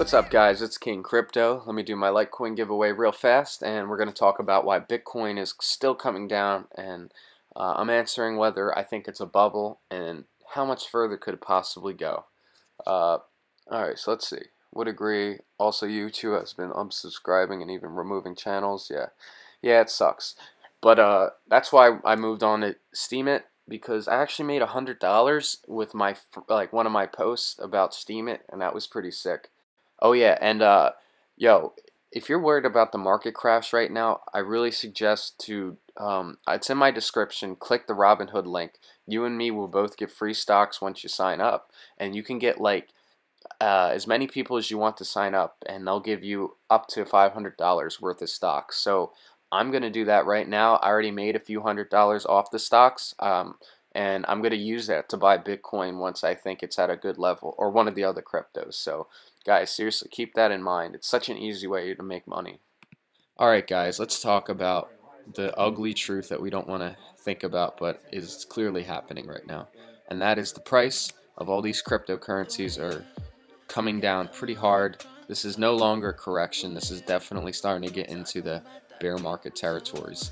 What's up, guys? It's King Crypto. Let me do my Litecoin giveaway real fast, and we're going to talk about why Bitcoin is still coming down, and I'm answering whether I think it's a bubble and how much further could it possibly go. Alright, so let's see. Would agree. Also, YouTube has been unsubscribing and even removing channels. Yeah, it sucks. But that's why I moved on to Steam It, because I actually made $100 with my one of my posts about Steam It, and that was pretty sick. Oh yeah, and yo, if you're worried about the market crash right now, I really suggest to it's in my description. Click the Robinhood link. You and me will both get free stocks once you sign up, and you can get like as many people as you want to sign up, and they'll give you up to $500 worth of stocks. So I'm gonna do that right now. I already made a few $100 off the stocks, and I'm gonna use that to buy Bitcoin once I think it's at a good level, or one of the other cryptos. So guys, seriously, keep that in mind. It's such an easy way to make money. Alright guys, let's talk about the ugly truth that we don't want to think about, but is clearly happening right now. And that is the price of all these cryptocurrencies are coming down pretty hard. This is no longer a correction. This is definitely starting to get into the bear market territories.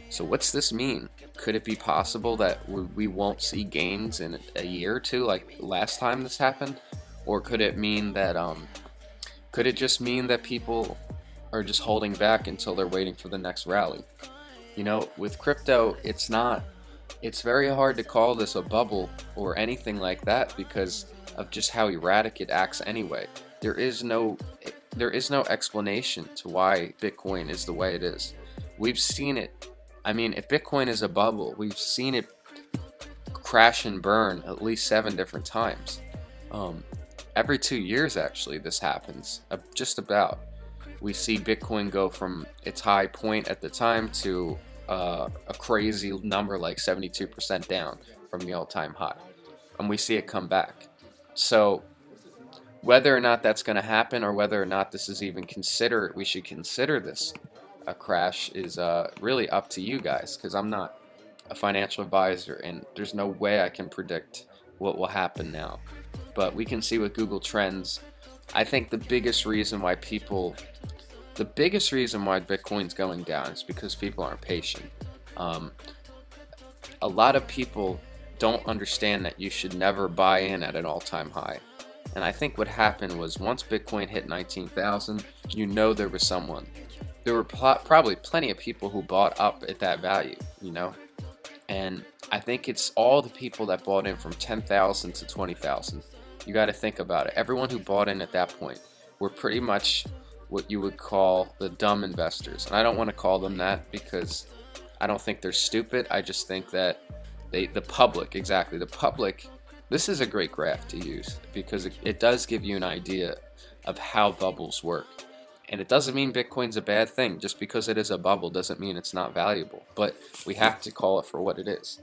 So what's this mean? Could it be possible that we won't see gains in a year or two like last time this happened? Or could it mean that could it just mean that people are just holding back until they're waiting for the next rally? You know, with crypto, it's very hard to call this a bubble or anything like that because of just how erratic it acts anyway. There is no explanation to why Bitcoin is the way it is. We've seen it. I mean, if Bitcoin is a bubble, we've seen it crash and burn at least 7 different times. Every 2 years, actually, this happens. Just about. We see Bitcoin go from its high point at the time to a crazy number like 72% down from the all-time high. And we see it come back. So whether or not that's going to happen, or whether or not this is even we should consider this a crash, is really up to you guys, because I'm not a financial advisor and there's no way I can predict what will happen now. But we can see with Google Trends, I think the biggest reason why Bitcoin's going down is because people aren't patient. A lot of people don't understand that you should never buy in at an all-time high. And I think what happened was once Bitcoin hit 19,000, you know there were probably plenty of people who bought up at that value, you know? And I think it's all the people that bought in from 10,000 to 20,000. You got to think about it. Everyone who bought in at that point were pretty much what you would call the dumb investors. And I don't want to call them that because I don't think they're stupid. I just think that the public, this is a great graph to use because it does give you an idea of how bubbles work. And it doesn't mean Bitcoin's a bad thing. Just because it is a bubble doesn't mean it's not valuable. But we have to call it for what it is.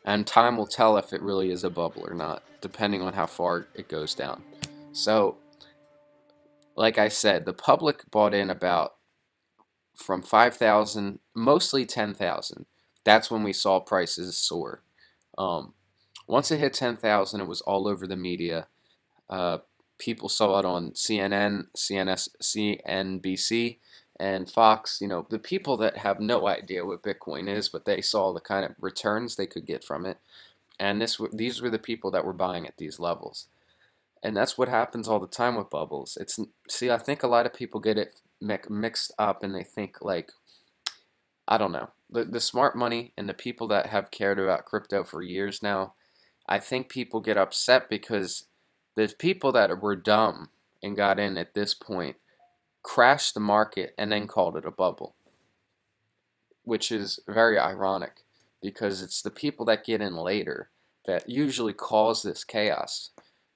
And time will tell if it really is a bubble or not, depending on how far it goes down. So, like I said, the public bought in about from 5,000, mostly 10,000. That's when we saw prices soar. Once it hit 10,000, it was all over the media. People saw it on CNN, CNBC, and Fox. You know, the people that have no idea what Bitcoin is, but they saw the kind of returns they could get from it. And these were the people that were buying at these levels. And that's what happens all the time with bubbles. I think a lot of people get it mixed up, and they think like, I don't know, the smart money and the people that have cared about crypto for years now, I think people get upset because the people that were dumb and got in at this point crashed the market and then called it a bubble, which is very ironic because it's the people that get in later that usually cause this chaos.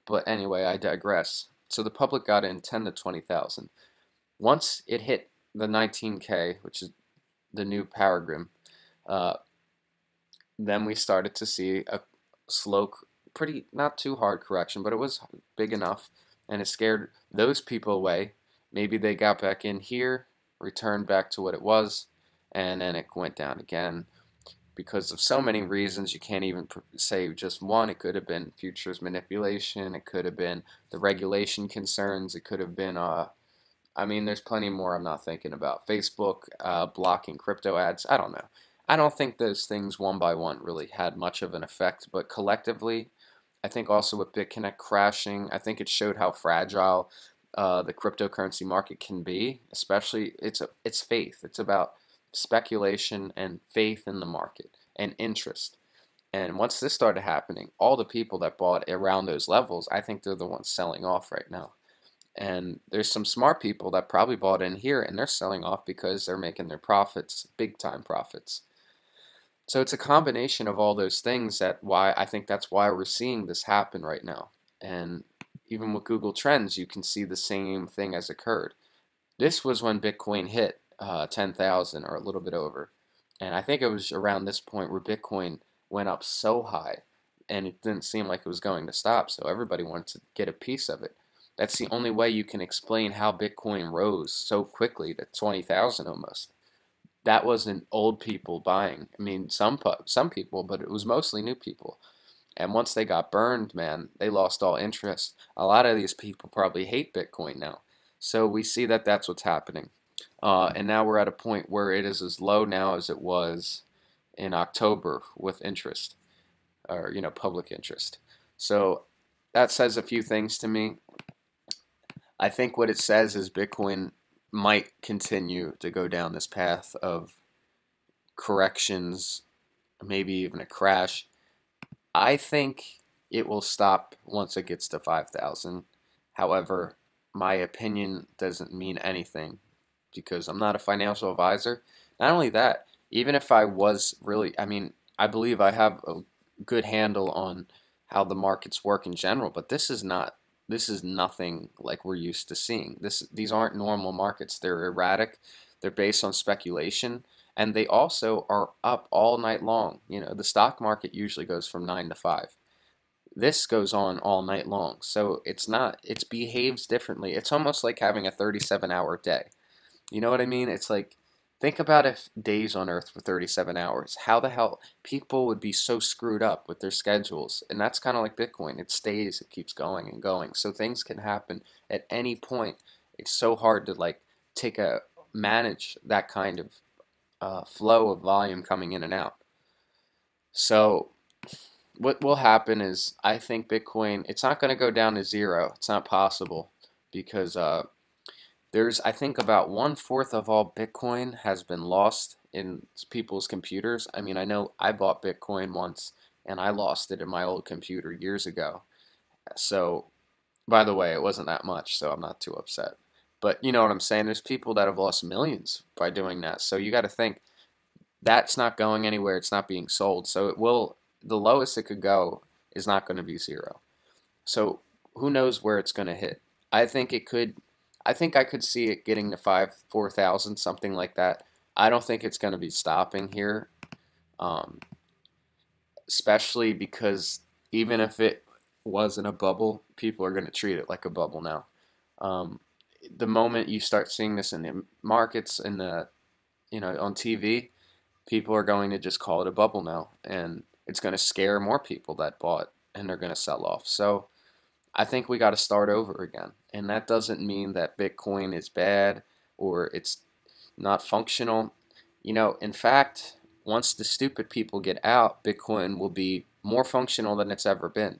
But anyway, I digress. So the public got in 10 to 20,000. Once it hit the 19K, which is the new paradigm, then we started to see a slow, not too hard correction, but it was big enough, and it scared those people away. Maybe they got back in here, returned back to what it was, and then it went down again. because of so many reasons. You can't even say just one. It could have been futures manipulation. It could have been the regulation concerns. It could have been, I mean, there's plenty more I'm not thinking about. Facebook blocking crypto ads. I don't know. I don't think those things one by one really had much of an effect, but collectively, I think also with BitConnect crashing, I think it showed how fragile the cryptocurrency market can be. Especially, it's faith. It's about speculation and faith in the market and interest. And once this started happening, all the people that bought around those levels, I think they're the ones selling off right now. And there's some smart people that probably bought in here and they're selling off because they're making their profits, big time profits. So it's a combination of all those things that why I think that's why we're seeing this happen right now. And even with Google Trends, you can see the same thing has occurred. This was when Bitcoin hit 10,000 or a little bit over. And I think it was around this point where Bitcoin went up so high and it didn't seem like it was going to stop. So everybody wanted to get a piece of it. That's the only way you can explain how Bitcoin rose so quickly to 20,000 almost. That wasn't old people buying. I mean, some people, but it was mostly new people. And once they got burned, man, they lost all interest. A lot of these people probably hate Bitcoin now. So we see that that's what's happening. And now we're at a point where it is as low now as it was in October with interest, or, you know, public interest. So that says a few things to me. I think what it says is Bitcoin might continue to go down this path of corrections, maybe even a crash. I think it will stop once it gets to 5,000. However, my opinion doesn't mean anything because I'm not a financial advisor. Not only that, even if I was really, I mean, I believe I have a good handle on how the markets work in general, but this is nothing like we're used to seeing. These aren't normal markets. They're erratic. They're based on speculation, and they also are up all night long. You know, the stock market usually goes from 9 to 5. This goes on all night long. So it behaves differently. It's almost like having a 37-hour day. You know what I mean? It's like, think about if days on Earth were 37 hours. How the hell people would be so screwed up with their schedules? And that's kind of like Bitcoin. It stays, it keeps going and going. So things can happen at any point. It's so hard to like manage that kind of flow of volume coming in and out. So what will happen is I think Bitcoin, it's not going to go down to zero. It's not possible because there's, I think, about 1/4 of all Bitcoin has been lost in people's computers. I mean, I know I bought Bitcoin once and I lost it in my old computer years ago. So, by the way, it wasn't that much, so I'm not too upset. But you know what I'm saying? There's people that have lost millions by doing that. So you got to think that's not going anywhere. It's not being sold. So it will, the lowest it could go is not going to be zero. So who knows where it's going to hit? I think I could see it getting to 4,000, something like that. I don't think it's going to be stopping here, especially because even if it wasn't a bubble, people are going to treat it like a bubble now. The moment you start seeing this in the markets, in the, you know, on TV, people are going to just call it a bubble now, and it's going to scare more people that bought, and they're going to sell off. So I think we got to start over again. And that doesn't mean that Bitcoin is bad or it's not functional. You know, in fact, once the stupid people get out, Bitcoin will be more functional than it's ever been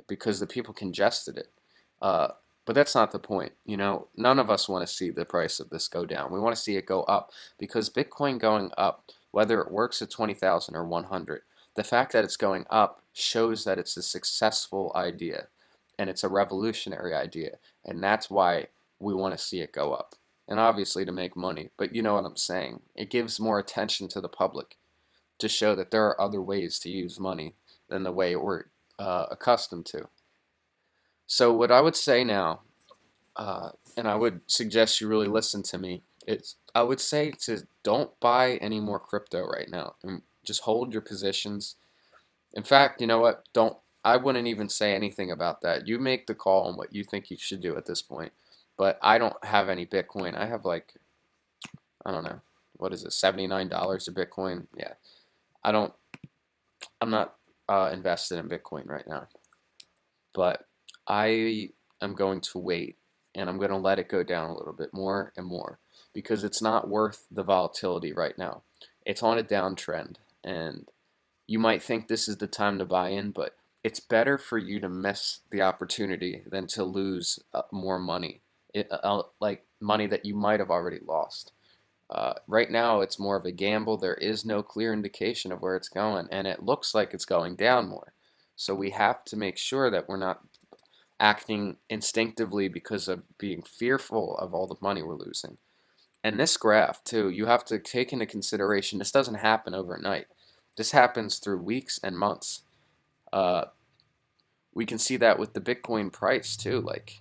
because the people congested it. But that's not the point. You know, none of us want to see the price of this go down. We want to see it go up because Bitcoin going up, whether it works at 20,000 or 100, the fact that it's going up shows that it's a successful idea. And it's a revolutionary idea, and that's why we want to see it go up. And obviously to make money, but you know what I'm saying. It gives more attention to the public to show that there are other ways to use money than the way we're accustomed to. So what I would say now, and I would suggest you really listen to me, I would say to don't buy any more crypto right now. And just hold your positions. In fact, you know what? I wouldn't even say anything about that. You make the call on what you think you should do at this point. But I don't have any Bitcoin. I have like, I don't know, what is it, $79 of Bitcoin? Yeah. I'm not invested in Bitcoin right now, but I am going to wait, and I'm going to let it go down a little bit more and more, because it's not worth the volatility right now. It's on a downtrend, and you might think this is the time to buy in, but it's better for you to miss the opportunity than to lose more money, like money that you might have already lost. Right now, it's more of a gamble. There is no clear indication of where it's going, and it looks like it's going down more. So we have to make sure that we're not acting instinctively because of being fearful of all the money we're losing. And this graph, too, you have to take into consideration this doesn't happen overnight. This happens through weeks and months. We can see that with the Bitcoin price, too. Like,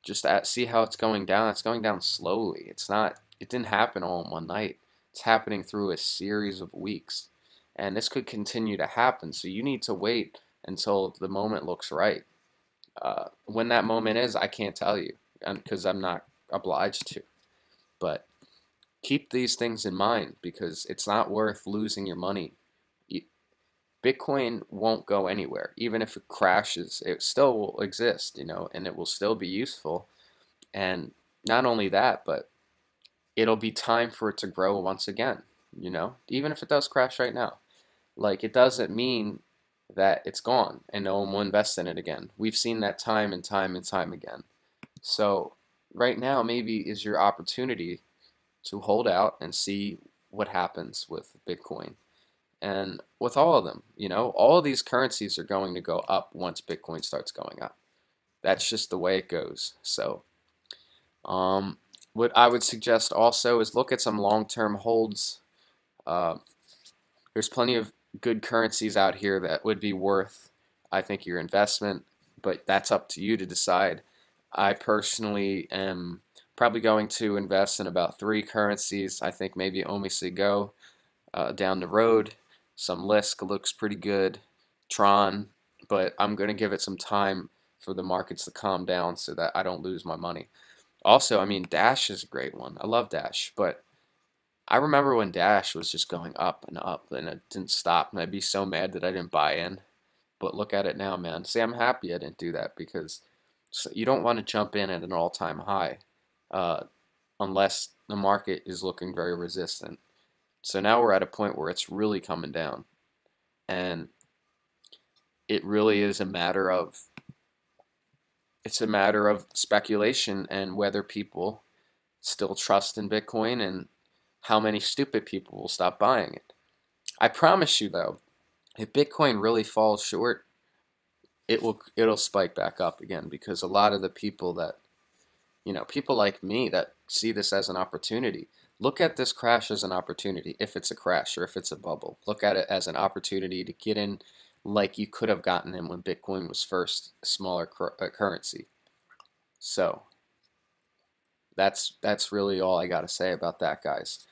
just see how it's going down. It's going down slowly. It didn't happen all in one night. It's happening through a series of weeks. And this could continue to happen, so you need to wait until the moment looks right. When that moment is, I can't tell you, because I'm not obliged to. But keep these things in mind, because it's not worth losing your money. Bitcoin won't go anywhere. Even if it crashes, it still will exist, and it will still be useful. And not only that, but it'll be time for it to grow once again, even if it does crash right now. Like, it doesn't mean that it's gone and no one will invest in it again. We've seen that time and time and time again. So right now maybe is your opportunity to hold out and see what happens with Bitcoin. And with all of them, all of these currencies are going to go up once Bitcoin starts going up. That's just the way it goes. So what I would suggest also is look at some long-term holds. There's plenty of good currencies out here that would be worth, I think, your investment, but that's up to you to decide. I personally am probably going to invest in about 3 currencies. I think maybe ICO down the road. Some Lisk looks pretty good. Tron, but I'm going to give it some time for the markets to calm down so that I don't lose my money. Also, I mean, Dash is a great one. I love Dash, but I remember when Dash was just going up and it didn't stop, and I'd be so mad that I didn't buy in. But look at it now, man. See, I'm happy I didn't do that, because you don't want to jump in at an all-time high unless the market is looking very resistant. So now we're at a point where it's really coming down, and it really is a matter of speculation and whether people still trust in Bitcoin and how many stupid people will stop buying it. I promise you, though, if Bitcoin really falls short, it'll spike back up again, because a lot of the people that, people like me that see this as an opportunity, look at this crash as an opportunity. If it's a crash or if it's a bubble, look at it as an opportunity to get in like you could have gotten in when Bitcoin was first a smaller currency. So that's really all I got to say about that, guys.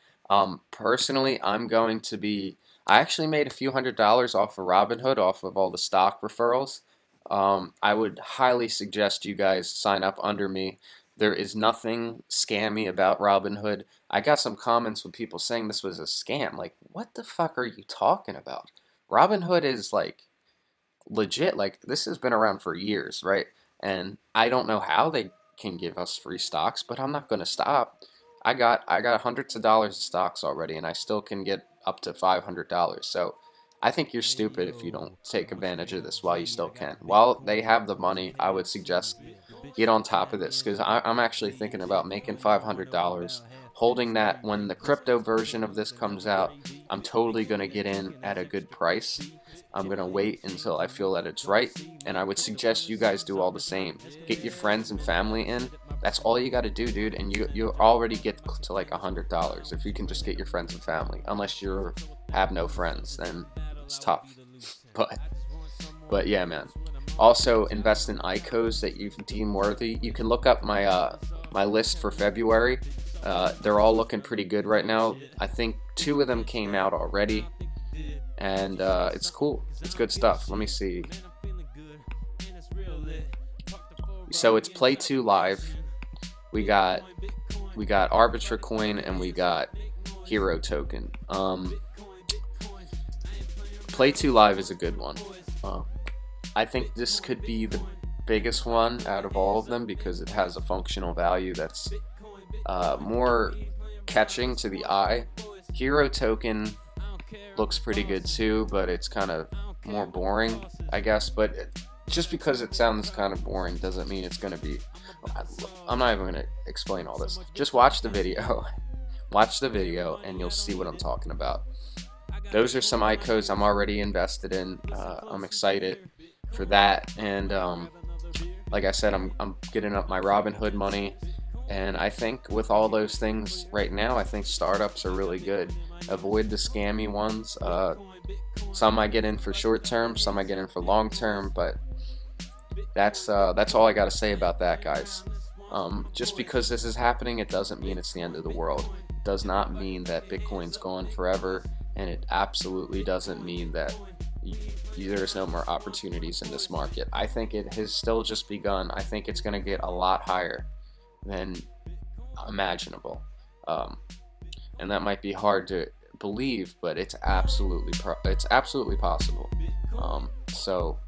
Personally, I actually made a few $100s off of Robinhood, off of all the stock referrals. I would highly suggest you guys sign up under me. There is nothing scammy about Robinhood. I got some comments with people saying this was a scam. Like, what the fuck are you talking about? Robinhood is, like, legit. Like, this has been around for years, right? And I don't know how they can give us free stocks, but I'm not going to stop. I got hundreds of dollars of stocks already, and I still can get up to $500. So I think you're stupid if you don't take advantage of this while you still can. While they have the money, I would suggest get on top of this, because I'm actually thinking about making $500, holding that. When the crypto version of this comes out, I'm totally going to get in at a good price. I'm going to wait until I feel that it's right, and I would suggest you guys do all the same. Get your friends and family in. That's all you got to do, dude, and you already get to like $100 if you can just get your friends and family. Unless you have no friends, then it's tough. But yeah, man. Also, invest in ICOs that you deem worthy. You can look up my my list for February. They're all looking pretty good right now. I think 2 of them came out already, and it's cool. It's good stuff. Let me see. So it's Play 2 Live. We got Arbitra Coin, and we got Hero Token. Play 2 Live is a good one. I think this could be the biggest one out of all of them because it has a functional value that's more catching to the eye. Hero Token looks pretty good too, but it's kind of more boring, I guess. But just because it sounds kind of boring doesn't mean it's going to be... I'm not even going to explain all this. Just watch the video. Watch the video and you'll see what I'm talking about. Those are some ICOs I'm already invested in. I'm excited for that. And like I said, I'm getting up my Robinhood money. And I think with all those things right now, I think startups are really good. Avoid the scammy ones. Some I get in for short term, some I get in for long term, but that's all I got to say about that, guys. Just because this is happening, it doesn't mean it's the end of the world. It does not mean that Bitcoin's gone forever, and it absolutely doesn't mean that there's no more opportunities in this market. I think it has still just begun. I think it's going to get a lot higher than imaginable, and that might be hard to believe, but it's absolutely possible. So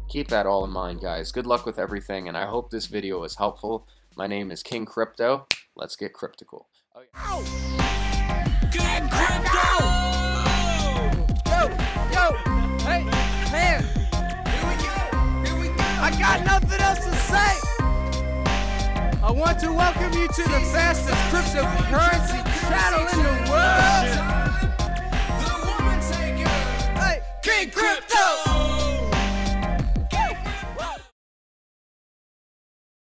keep that all in mind, guys. Good luck with everything, and I hope this video was helpful. My name is King Crypto. Let's get cryptical. King Crypto! Yo, hey, man. Here we go. I got nothing else to say. I want to welcome you to the fastest cryptocurrency channel in the world. Hey, King Crypto!